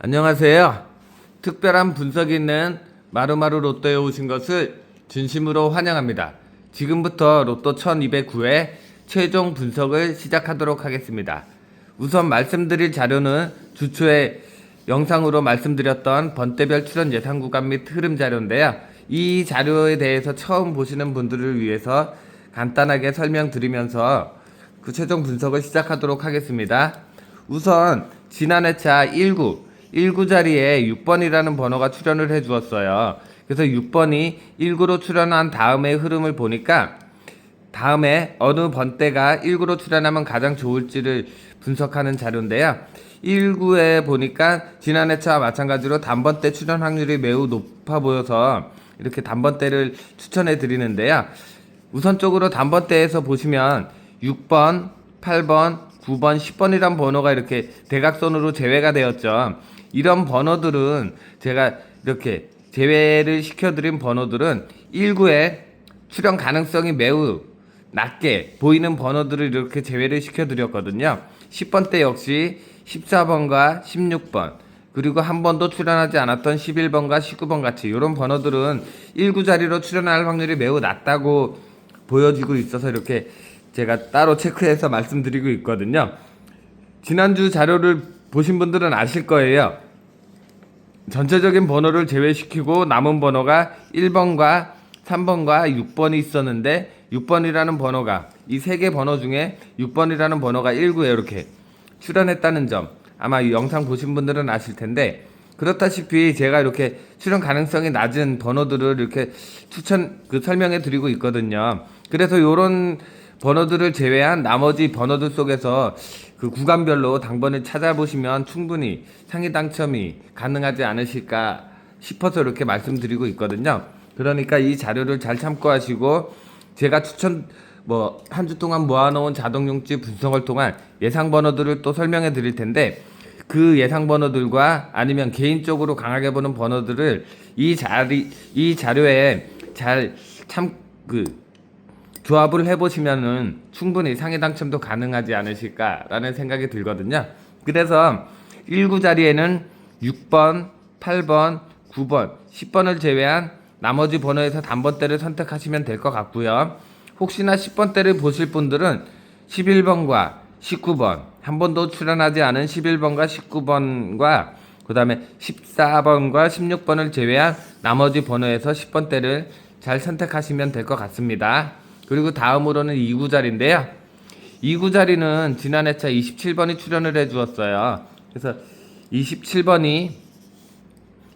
안녕하세요. 특별한 분석이 있는 마루마루 로또에 오신 것을 진심으로 환영합니다. 지금부터 로또 1209회 최종 분석을 시작하도록 하겠습니다. 우선 말씀드릴 자료는 주초에 영상으로 말씀드렸던 번대별 출연 예상 구간 및 흐름 자료인데요. 이 자료에 대해서 처음 보시는 분들을 위해서 간단하게 설명드리면서 그 최종 분석을 시작하도록 하겠습니다. 우선 지난 회차 19 자리에 6번이라는 번호가 출연을 해 주었어요. 그래서 6번이 19로 출연한 다음의 흐름을 보니까 다음에 어느 번대가 19로 출연하면 가장 좋을지를 분석하는 자료인데요. 19에 보니까 지난 회차와 마찬가지로 단번대 출연 확률이 매우 높아 보여서 이렇게 단번대를 추천해 드리는데요. 우선적으로 단번대에서 보시면 6번, 8번, 9번, 10번이란 번호가 이렇게 대각선으로 제외가 되었죠. 이런 번호들은 제가 이렇게 제외를 시켜드린 번호들은 19에 출연 가능성이 매우 낮게 보이는 번호들을 이렇게 제외를 시켜드렸거든요. 10번대 역시 14번과 16번 그리고 한 번도 출연하지 않았던 11번과 19번 같이 이런 번호들은 19 자리로 출연할 확률이 매우 낮다고 보여지고 있어서 이렇게 제가 따로 체크해서 말씀드리고 있거든요. 지난주 자료를 보신 분들은 아실 거예요. 전체적인 번호를 제외시키고 남은 번호가 1번과 3번과 6번이 있었는데 6번이라는 번호가 이 세 개 번호 중에 6번이라는 번호가 19에 이렇게 출연했다는 점 아마 이 영상 보신 분들은 아실 텐데 그렇다시피 제가 이렇게 출연 가능성이 낮은 번호들을 이렇게 설명해 드리고 있거든요. 그래서 이런 번호들을 제외한 나머지 번호들 속에서 그 구간별로 당번을 찾아보시면 충분히 상위 당첨이 가능하지 않으실까 싶어서 이렇게 말씀드리고 있거든요. 그러니까 이 자료를 잘 참고하시고 제가 한 주 동안 모아놓은 자동용지 분석을 통한 예상 번호들을 또 설명해 드릴 텐데 그 예상 번호들과 아니면 개인적으로 강하게 보는 번호들을 이 자료에 조합을 해보시면은 충분히 상위 당첨도 가능하지 않으실까라는 생각이 들거든요. 그래서 19 자리에는 6번, 8번, 9번, 10번을 제외한 나머지 번호에서 단번대를 선택하시면 될 것 같고요. 혹시나 10번대를 보실 분들은 11번과 19번, 한 번도 출연하지 않은 11번과 19번과 그 다음에 14번과 16번을 제외한 나머지 번호에서 10번대를 잘 선택하시면 될 것 같습니다. 그리고 다음으로는 2구 자리인데요. 2구 자리는 지난 회차 27번이 출연을 해 주었어요. 그래서 27번이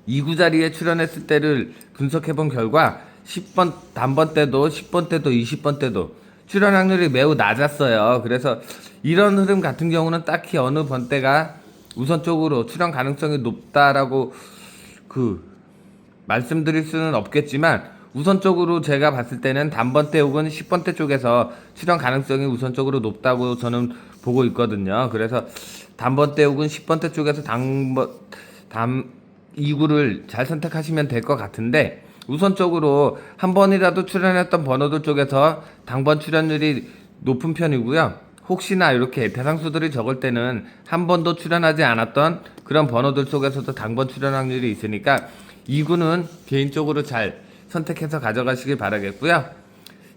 2구 자리에 출연했을 때를 분석해 본 결과 10번 단번 때도 10번 때도 20번 때도 출연 확률이 매우 낮았어요. 그래서 이런 흐름 같은 경우는 딱히 어느 번대가 우선적으로 출연 가능성이 높다라고 말씀드릴 수는 없겠지만 우선적으로 제가 봤을 때는 단번대 혹은 10번대 쪽에서 출연 가능성이 우선적으로 높다고 저는 보고 있거든요. 그래서 단번대 혹은 10번대 쪽에서 2구를 잘 선택하시면 될 것 같은데 우선적으로 한 번이라도 출연했던 번호들 쪽에서 당번 출연율이 높은 편이고요. 혹시나 이렇게 대상수들이 적을 때는 한 번도 출연하지 않았던 그런 번호들 속에서도 당번 출연 확률이 있으니까 2구는 개인적으로 잘 선택해서 가져가시길 바라겠고요.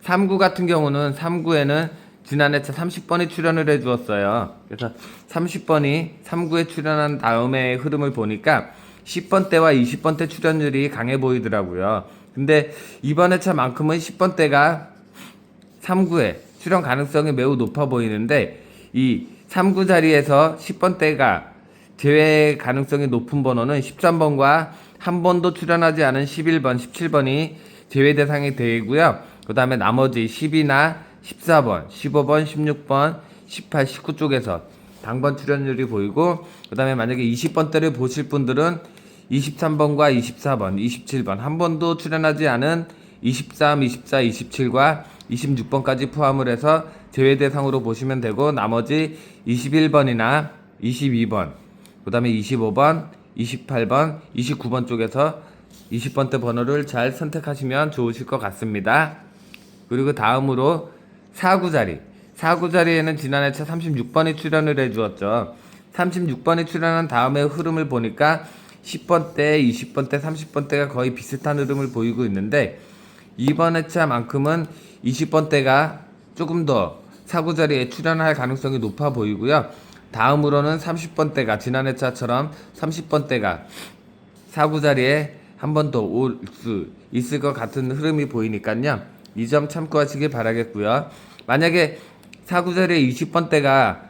3구 같은 경우는 3구에는 지난 회차 30번이 출연을 해 주었어요. 그래서 30번이 3구에 출연한 다음의 흐름을 보니까 10번 대와 20번 대 출연율이 강해 보이더라고요. 근데 이번 회차만큼은 10번 대가 3구에 출연 가능성이 매우 높아 보이는데 이 3구 자리에서 10번 대가 제외 가능성이 높은 번호는 13번과 한 번도 출연하지 않은 11번, 17번이 제외 대상이 되고요. 그 다음에 나머지 10이나 14번, 15번, 16번, 18, 19 쪽에서 당번 출연율이 보이고 그 다음에 만약에 20번대를 보실 분들은 23번과 24번, 27번 한 번도 출연하지 않은 23, 24, 27과 26번까지 포함을 해서 제외 대상으로 보시면 되고 나머지 21번이나 22번, 그 다음에 25번, 28번, 29번 쪽에서 20번대 번호를 잘 선택하시면 좋으실 것 같습니다. 그리고 다음으로 4구 자리에는 지난 회차 36번이 출연을 해 주었죠. 36번이 출연한 다음의 흐름을 보니까 10번대, 20번대, 30번대가 거의 비슷한 흐름을 보이고 있는데 이번 회차만큼은 20번대가 조금 더 사구 자리에 출연할 가능성이 높아 보이고요. 다음으로는 30번대가 지난 회차처럼 30번대가 사구 자리에 한 번 더 올 수 있을 것 같은 흐름이 보이니까요. 이 점 참고하시길 바라겠고요. 만약에 사구 자리에 20번대가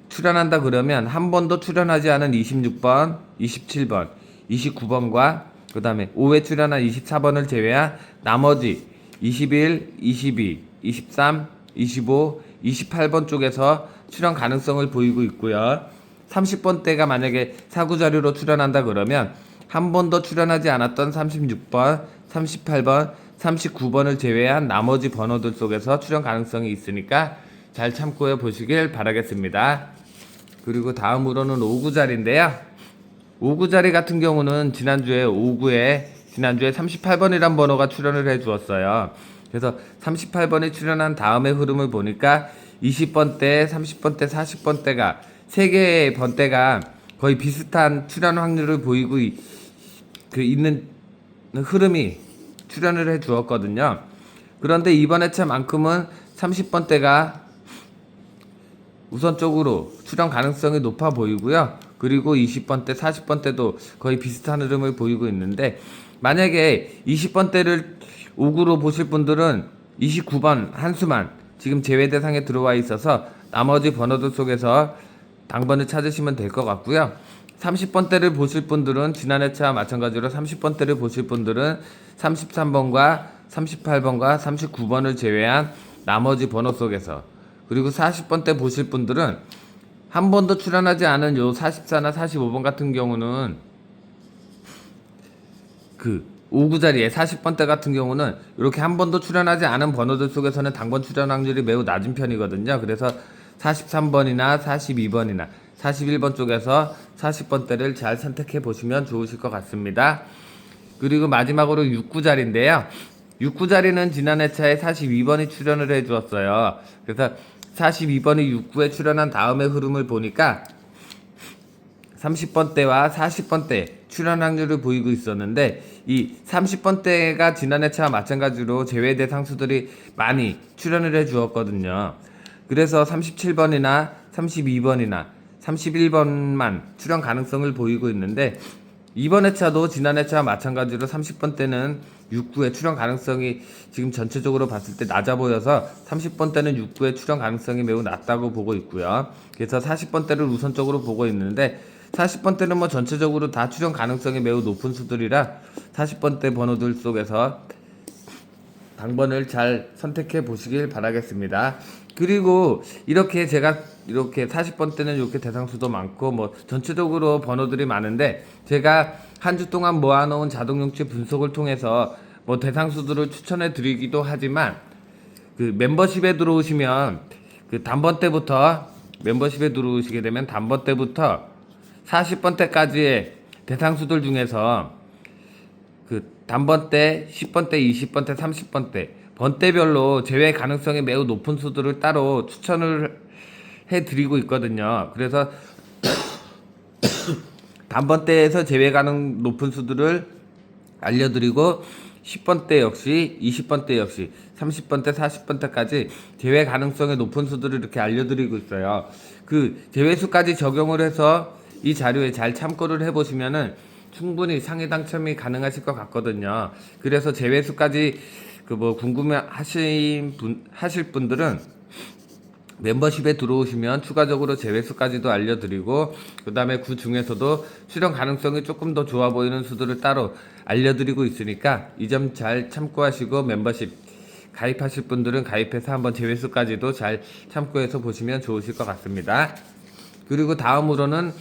출연한다 그러면 한 번도 출연하지 않은 26번, 27번, 29번과 그 다음에 5회 출연한 24번을 제외한 나머지 21, 22, 23, 25, 28번 쪽에서 출연 가능성을 보이고 있고요. 30번대가 만약에 사구 자리로 출연한다 그러면 한 번도 출연하지 않았던 36번, 38번, 39번을 제외한 나머지 번호들 속에서 출연 가능성이 있으니까 잘 참고해 보시길 바라겠습니다. 그리고 다음으로는 5구 자리인데요. 5구 자리 같은 경우는 지난주에 38번이란 번호가 출연을 해 주었어요. 그래서 38번이 출연한 다음의 흐름을 보니까 20번대, 30번대, 40번대가 3개의 번대가 거의 비슷한 출연 확률을 보이고 있는 흐름이 출연을 해 주었거든요. 그런데 이번 회차만큼은 30번대가 우선적으로 출연 가능성이 높아 보이고요. 그리고 20번대, 40번대도 거의 비슷한 흐름을 보이고 있는데 만약에 20번대를 5구로 보실 분들은 29번 한수만 지금 제외 대상에 들어와 있어서 나머지 번호들 속에서 당번을 찾으시면 될 것 같고요. 30번대를 보실 분들은 지난 회차와 마찬가지로 30번대를 보실 분들은 33번과 38번과 39번을 제외한 나머지 번호 속에서 그리고 40번대 보실 분들은 한 번도 출연하지 않은 요 44나 45번 같은 경우는 그 5구 자리에 40번대 같은 경우는 이렇게 한 번도 출연하지 않은 번호들 속에서는 당번 출연 확률이 매우 낮은 편이거든요. 그래서 43번이나 42번이나 41번 쪽에서 40번대를 잘 선택해 보시면 좋으실 것 같습니다. 그리고 마지막으로 6구 자리인데요. 6구 자리는 지난 회차에 42번이 출연을 해 주었어요. 그래서 42번이 6구에 출연한 다음의 흐름을 보니까 30번대와 40번대 출연 확률을 보이고 있었는데 이 30번대가 지난 회차와 마찬가지로 제외 대상 수들이 많이 출연을 해 주었거든요. 그래서 37번이나 32번이나 31번만 출연 가능성을 보이고 있는데 이번 회차도 지난 회차와 마찬가지로 30번대는 6구의 출연 가능성이 지금 전체적으로 봤을 때 낮아 보여서 30번대는 6구의 출연 가능성이 매우 낮다고 보고 있고요. 그래서 40번대를 우선적으로 보고 있는데 40번대는 뭐 전체적으로 다 출연 가능성이 매우 높은 수들이라 40번대 번호들 속에서 당번을 잘 선택해 보시길 바라겠습니다. 그리고 이렇게 제가 이렇게 40번대는 이렇게 대상수도 많고 뭐 전체적으로 번호들이 많은데 제가 한 주 동안 모아놓은 자동용치 분석을 통해서 뭐 대상수들을 추천해 드리기도 하지만 그 멤버십에 들어오시면 그 단번 때부터 멤버십에 들어오시게 되면 단번 때부터 40번대까지의 대상수들 중에서 그 단번대, 10번대, 20번대, 30번대 번대별로 제외 가능성이 매우 높은 수들을 따로 추천을 해드리고 있거든요. 그래서 단번대에서 제외 가능 높은 수들을 알려드리고 10번대 역시 20번대 역시 30번대 40번대까지 제외 가능성이 높은 수들을 이렇게 알려드리고 있어요. 그 제외수까지 적용을 해서 이 자료에 잘 참고를 해보시면은 충분히 상위 당첨이 가능하실 것 같거든요. 그래서 제외수까지 그 뭐 궁금해 하실 분들은 멤버십에 들어오시면 추가적으로 제외수까지도 알려드리고 그 다음에 그 중에서도 출연 가능성이 조금 더 좋아 보이는 수들을 따로 알려드리고 있으니까 이 점 잘 참고하시고 멤버십 가입하실 분들은 가입해서 한번 제외수까지도 잘 참고해서 보시면 좋으실 것 같습니다. 그리고 다음으로는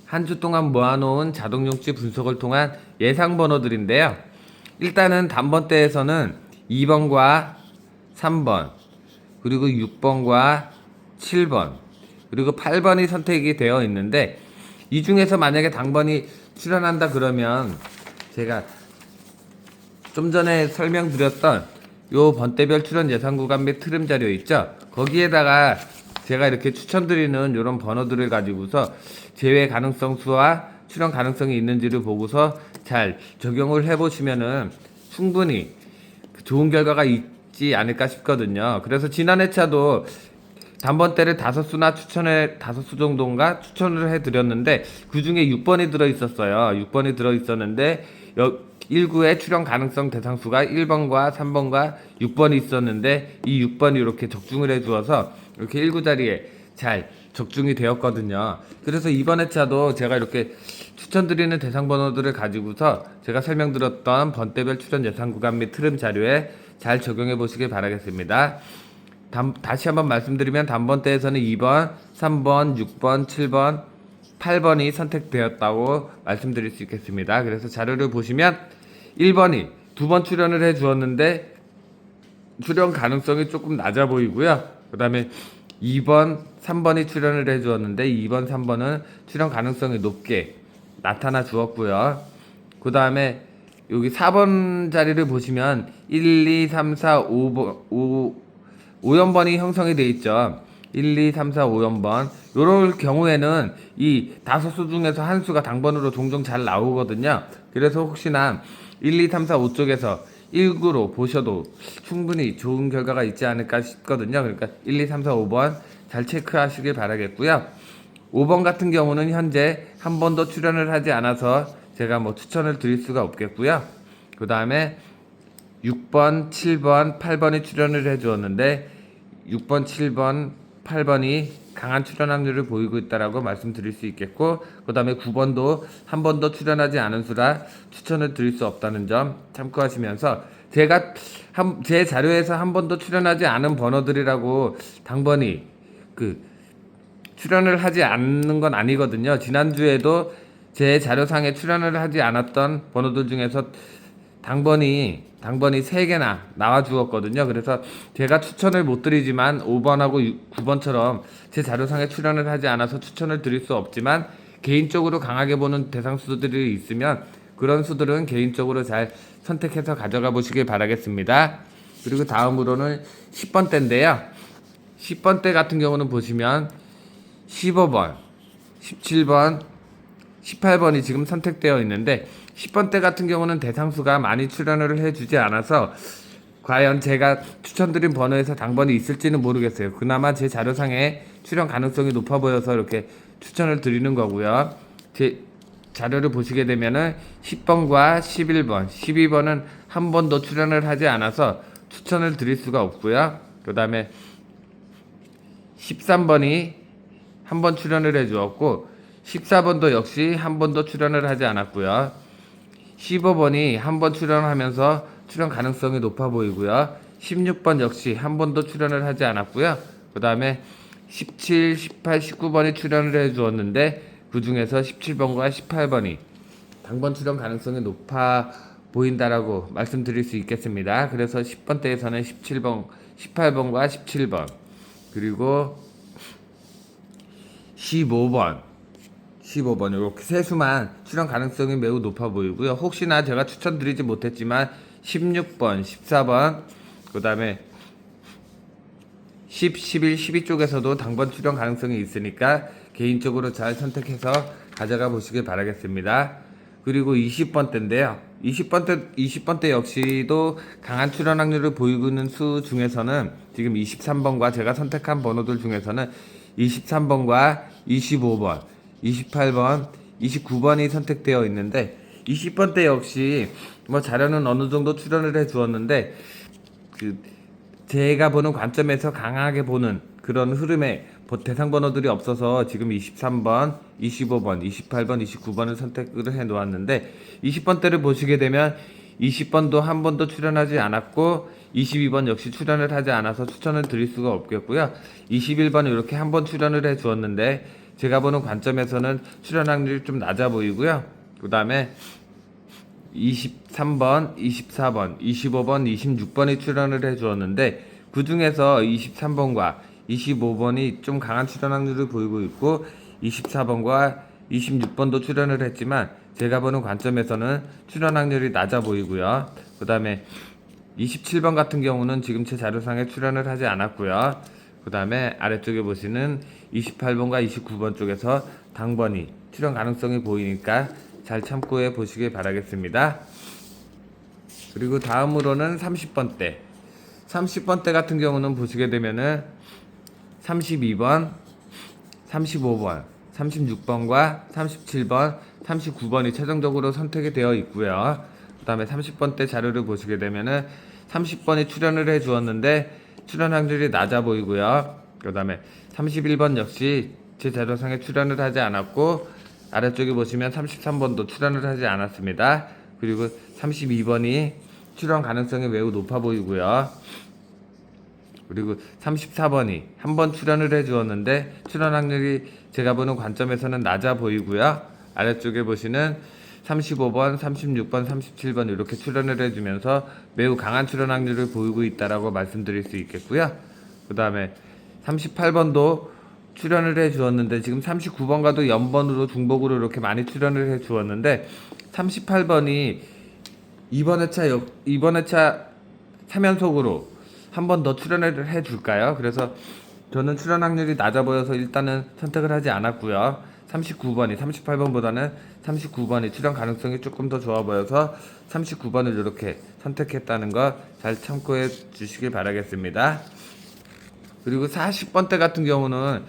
한 주 동안 모아놓은 자동용치 분석을 통한 예상 번호들인데요. 일단은 단번대에서는 2번과 3번 그리고 6번과 7번 그리고 8번이 선택이 되어 있는데 이 중에서 만약에 당번이 출연한다 그러면 제가 좀 전에 설명드렸던 요 번대별 출연 예상 구간 및 트름 자료 있죠? 거기에다가 제가 이렇게 추천드리는 이런 번호들을 가지고서 제외 가능성 수와 출연 가능성이 있는지를 보고서 잘 적용을 해보시면은 충분히 좋은 결과가 있지 않을까 싶거든요. 그래서 지난 회차도 단번대를 5수 정도인가 추천을 해드렸는데 그 중에 6번이 들어있었어요. 6번이 들어있었는데 1구의 출연 가능성 대상수가 1번과 3번과 6번이 있었는데 이 6번이 이렇게 적중을 해주어서 이렇게 1구 자리에 잘 적중이 되었거든요. 그래서 이번 회차도 제가 이렇게 추천드리는 대상 번호들을 가지고서 제가 설명드렸던 번대별 출연 예상 구간 및 흐름 자료에 잘 적용해 보시길 바라겠습니다. 다시 한번 말씀드리면 단번대에서는 2번, 3번, 6번, 7번, 8번이 선택되었다고 말씀드릴 수 있겠습니다. 그래서 자료를 보시면 1번이 2번 출연을 해 주었는데 출연 가능성이 조금 낮아 보이고요. 그 다음에 2번, 3번이 출연을 해 주었는데 2번, 3번은 출연 가능성이 높게 나타나 주었고요. 그 다음에 여기 4번 자리를 보시면 1, 2, 3, 4, 5번, 5연번이 형성이 되어 있죠. 1, 2, 3, 4, 5연번. 요럴 경우에는 이 5수 중에서 한 수가 당번으로 종종 잘 나오거든요. 그래서 혹시나 1, 2, 3, 4, 5 쪽에서 1구로 보셔도 충분히 좋은 결과가 있지 않을까 싶거든요. 그러니까 1, 2, 3, 4, 5번 잘 체크하시길 바라겠고요. 5번 같은 경우는 현재 한 번도 출연을 하지 않아서 제가 뭐 추천을 드릴 수가 없겠고요. 그 다음에 6번, 7번, 8번이 출연을 해 주었는데 6번, 7번, 8번이 강한 출연 확률을 보이고 있다라고 말씀드릴 수 있겠고, 그 다음에 9번도 한 번도 출연하지 않은 수라 추천을 드릴 수 없다는 점 참고하시면서, 제가 제 자료에서 한 번도 출연하지 않은 번호들이라고 당번이 출연을 하지 않는 건 아니거든요. 지난주에도 제 자료상에 출연을 하지 않았던 번호들 중에서 당번이 3개나 나와 주었거든요. 그래서 제가 추천을 못 드리지만 5번하고 9번처럼 제 자료상에 출연을 하지 않아서 추천을 드릴 수 없지만 개인적으로 강하게 보는 대상 수들이 있으면 그런 수들은 개인적으로 잘 선택해서 가져가 보시길 바라겠습니다. 그리고 다음으로는 10번대인데요. 10번대 같은 경우는 보시면 15번, 17번, 18번이 지금 선택되어 있는데 10번대 같은 경우는 대상수가 많이 출연을 해주지 않아서 과연 제가 추천드린 번호에서 당번이 있을지는 모르겠어요. 그나마 제 자료상에 출연 가능성이 높아 보여서 이렇게 추천을 드리는 거고요. 제 자료를 보시게 되면은 10번과 11번, 12번은 한 번도 출연을 하지 않아서 추천을 드릴 수가 없고요. 그 다음에 13번이 한 번 출연을 해주었고 14번도 역시 한 번도 출연을 하지 않았고요. 15번이 한 번 출연하면서 출연 가능성이 높아 보이고요. 16번 역시 한 번도 출연을 하지 않았고요. 그 다음에 17, 18, 19번이 출연을 해주었는데 그 중에서 17번과 18번이 당번 출연 가능성이 높아 보인다라고 말씀드릴 수 있겠습니다. 그래서 10번대에서는 17번, 18번과 17번, 그리고 15번 이렇게 세 수만 출연 가능성이 매우 높아 보이고요. 혹시나 제가 추천드리지 못했지만 16번, 14번, 그 다음에 10, 11, 12 쪽에서도 당번 출연 가능성이 있으니까 개인적으로 잘 선택해서 가져가 보시길 바라겠습니다. 그리고 20번대인데요. 20번대 역시도 강한 출연 확률을 보이고 있는 수 중에서는 지금 23번과 제가 선택한 번호들 중에서는 23번과 25번, 28번, 29번이 선택되어 있는데 20번대 역시 뭐 자료는 어느 정도 출연을 해 주었는데 제가 보는 관점에서 강하게 보는 그런 흐름의 대상 번호들이 없어서 지금 23번, 25번, 28번, 29번을 선택을 해 놓았는데 20번대를 보시게 되면 20번도 한 번도 출연하지 않았고 22번 역시 출연을 하지 않아서 추천을 드릴 수가 없겠고요. 21번은 이렇게 한 번 출연을 해 주었는데 제가 보는 관점에서는 출연 확률이 좀 낮아 보이고요. 그 다음에 23번, 24번, 25번, 26번이 출연을 해 주었는데 그 중에서 23번과 25번이 좀 강한 출연 확률을 보이고 있고 24번과 26번도 출연을 했지만 제가 보는 관점에서는 출연 확률이 낮아 보이고요. 그 다음에 27번 같은 경우는 지금 제 자료상에 출연을 하지 않았고요. 그 다음에 아래쪽에 보시는 28번과 29번 쪽에서 당번이 출연 가능성이 보이니까 잘 참고해 보시길 바라겠습니다. 그리고 다음으로는 30번대. 30번대 같은 경우는 보시게 되면은 32번, 35번, 36번과 37번, 39번이 최종적으로 선택이 되어 있고요. 그 다음에 30번대 자료를 보시게 되면은 30번이 출연을 해 주었는데 출연 확률이 낮아 보이고요. 그 다음에 31번 역시 제 자료상에 출연을 하지 않았고, 아래쪽에 보시면 33번도 출연을 하지 않았습니다. 그리고 32번이 출연 가능성이 매우 높아 보이고요. 그리고 34번이 한 번 출연을 해 주었는데 출연 확률이 제가 보는 관점에서는 낮아 보이고요. 아래쪽에 보시는 35번, 36번, 37번 이렇게 출연을 해주면서 매우 강한 출연 확률을 보이고 있다라고 말씀드릴 수 있겠고요. 그 다음에 38번도 출연을 해 주었는데 지금 39번과도 연번으로 중복으로 이렇게 많이 출연을 해 주었는데 38번이 이번 회차 3연속으로 한 번 더 출연을 해 줄까요? 그래서 저는 출연 확률이 낮아 보여서 일단은 선택을 하지 않았고요. 39번이 38번보다는 39번이 출연 가능성이 조금 더 좋아 보여서 39번을 이렇게 선택했다는 거 잘 참고해 주시길 바라겠습니다. 그리고 40번대 같은 경우는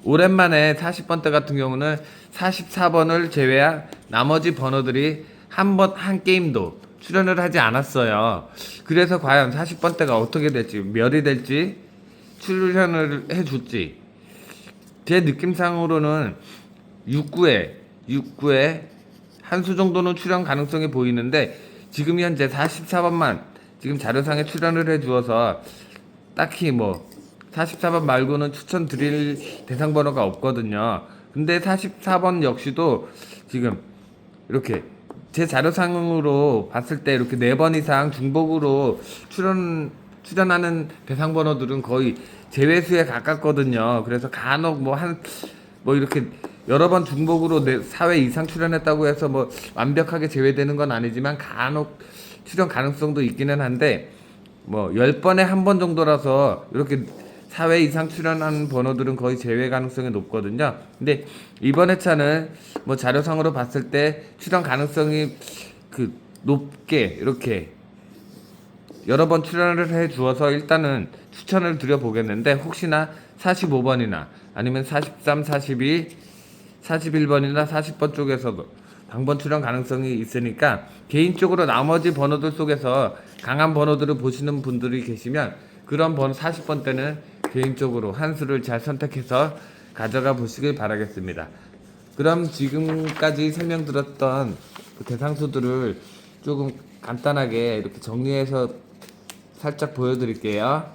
오랜만에 40번대 같은 경우는 44번을 제외한 나머지 번호들이 한 게임도 출연을 하지 않았어요. 그래서 과연 40번대가 어떻게 될지, 멸이 될지, 출연을 해줄지, 제 느낌상으로는 6구에 한 수 정도는 출연 가능성이 보이는데 지금 현재 44번만 지금 자료상에 출연을 해주어서 딱히 뭐 44번 말고는 추천드릴 대상 번호가 없거든요. 근데 44번 역시도 지금 이렇게 제 자료상으로 봤을 때 이렇게 4번 이상 중복으로 출연하는 대상 번호들은 거의 제외수에 가깝거든요. 그래서 간혹 뭐 이렇게 여러 번 중복으로 4회 이상 출연했다고 해서 뭐 완벽하게 제외되는 건 아니지만 간혹 출연 가능성도 있기는 한데 뭐 10번에 한 번 정도라서 이렇게 4회 이상 출연한 번호들은 거의 제외 가능성이 높거든요. 근데 이번 회차는 뭐 자료상으로 봤을 때 출연 가능성이 높게 이렇게 여러 번 출연을 해 주어서 일단은 추천을 드려 보겠는데 혹시나 45번이나 아니면 43, 42, 41번이나 40번 쪽에서도 당번 출연 가능성이 있으니까 개인적으로 나머지 번호들 속에서 강한 번호들을 보시는 분들이 계시면 그런 번호 40번 때는 개인적으로 한 수를 잘 선택해서 가져가 보시길 바라겠습니다. 그럼 지금까지 설명드렸던 그 대상수들을 조금 간단하게 이렇게 정리해서 살짝 보여드릴게요.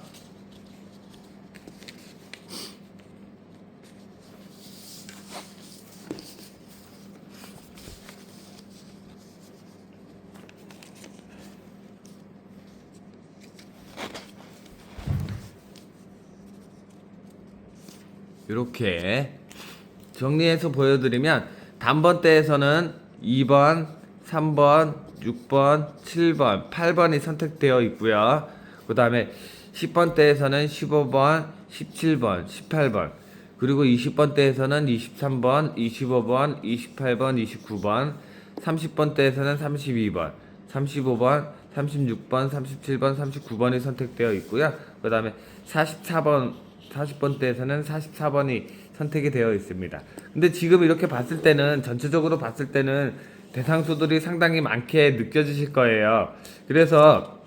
이렇게 정리해서 보여드리면 단번대에서는 2번, 3번, 6번, 7번, 8번이 선택되어 있고요. 그 다음에 10번대에서는 15번, 17번, 18번, 그리고 20번대에서는 23번, 25번, 28번, 29번, 30번대에서는 32번, 35번, 36번, 37번, 39번이 선택되어 있고요. 그 다음에 40번대에서는 44번이 선택이 되어 있습니다. 근데 지금 이렇게 봤을 때는 전체적으로 봤을 때는 대상수들이 상당히 많게 느껴지실 거예요. 그래서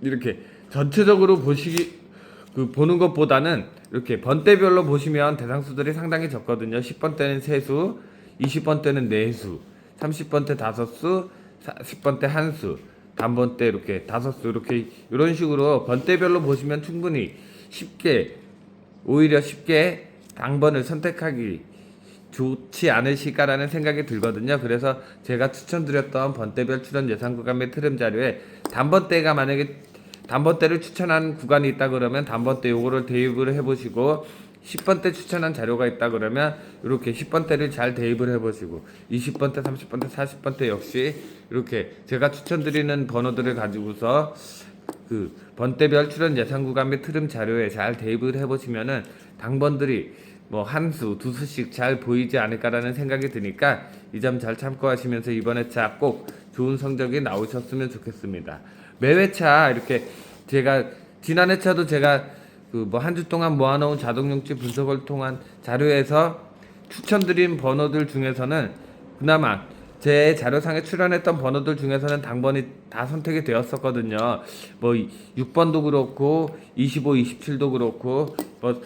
이렇게 전체적으로 보는 것보다는 이렇게 번대별로 보시면 대상수들이 상당히 적거든요. 10번대는 3수, 20번대는 4수, 30번대 5수, 40번대 1수, 단번대 이렇게 5수 이렇게 이런 식으로 번대별로 보시면 충분히 오히려 쉽게 당번을 선택하기 좋지 않으실까라는 생각이 들거든요. 그래서 제가 추천드렸던 번대별 출연 예상 구간 및 흐름 자료에 단번대가 만약에 단번대를 추천한 구간이 있다 그러면 단번대 요거를 대입을 해보시고 10번대 추천한 자료가 있다 그러면 이렇게 10번대를 잘 대입을 해보시고 20번대, 30번대, 40번대 역시 이렇게 제가 추천드리는 번호들을 가지고서 그 번대별 출연 예상 구간 및 흐름 자료에 잘 대입을 해보시면은 당번들이 뭐 한 수, 두 수씩 잘 보이지 않을까라는 생각이 드니까 이 점 잘 참고하시면서 이번 회차 꼭 좋은 성적이 나오셨으면 좋겠습니다. 매 회차 이렇게 제가 지난 회차도 제가 그 뭐 한 주 동안 모아놓은 자동용지 분석을 통한 자료에서 추천드린 번호들 중에서는 그나마 제 자료상에 출연했던 번호들 중에서는 당번이 다 선택이 되었었거든요. 뭐 6번도 그렇고 25, 27도 그렇고 뭐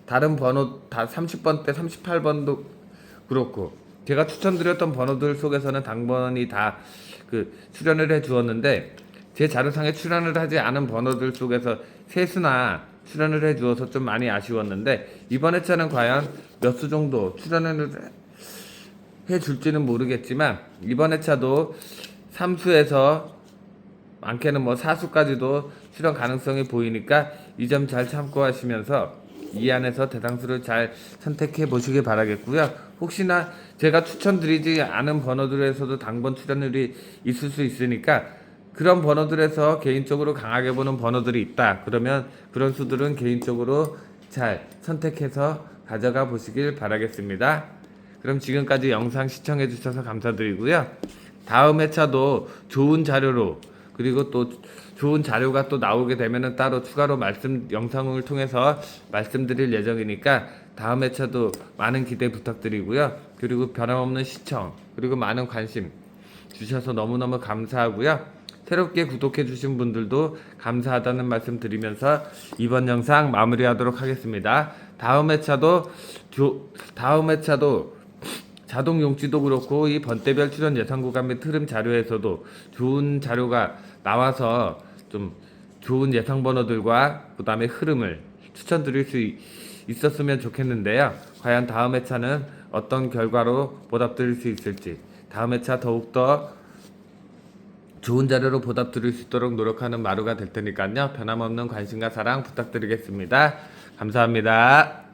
다른 번호 다 30번대 38번도 그렇고 제가 추천드렸던 번호들 속에서는 당번이 다 그 출연을 해 주었는데 제 자료상에 출연을 하지 않은 번호들 속에서 세수나 출연을 해 주어서 좀 많이 아쉬웠는데 이번 회차는 과연 몇 수 정도 출연을 해 줄지는 모르겠지만 이번 회차도 3수에서 많게는 뭐 4수까지도 출연 가능성이 보이니까 이 점 잘 참고하시면서 이 안에서 대상수를 잘 선택해 보시길 바라겠고요. 혹시나 제가 추천드리지 않은 번호들에서도 당번 출연율이 있을 수 있으니까 그런 번호들에서 개인적으로 강하게 보는 번호들이 있다. 그러면 그런 수들은 개인적으로 잘 선택해서 가져가 보시길 바라겠습니다. 그럼 지금까지 영상 시청해 주셔서 감사드리고요. 다음 회차도 좋은 자료로 그리고 또 좋은 자료가 또 나오게 되면은 따로 추가로 영상을 통해서 말씀드릴 예정이니까 다음 회차도 많은 기대 부탁드리고요. 그리고 변함없는 시청 그리고 많은 관심 주셔서 너무너무 감사하고요. 새롭게 구독해 주신 분들도 감사하다는 말씀 드리면서 이번 영상 마무리하도록 하겠습니다. 다음 회차도 자동 용지도 그렇고 이 번대별 출연 예상 구간 및 흐름 자료에서도 좋은 자료가 나와서 좀 좋은 예상 번호들과 그 다음에 흐름을 추천드릴 수 있었으면 좋겠는데요. 과연 다음 회차는 어떤 결과로 보답드릴 수 있을지 다음 회차 더욱더 좋은 자료로 보답드릴 수 있도록 노력하는 마루가 될 테니까요. 변함없는 관심과 사랑 부탁드리겠습니다. 감사합니다.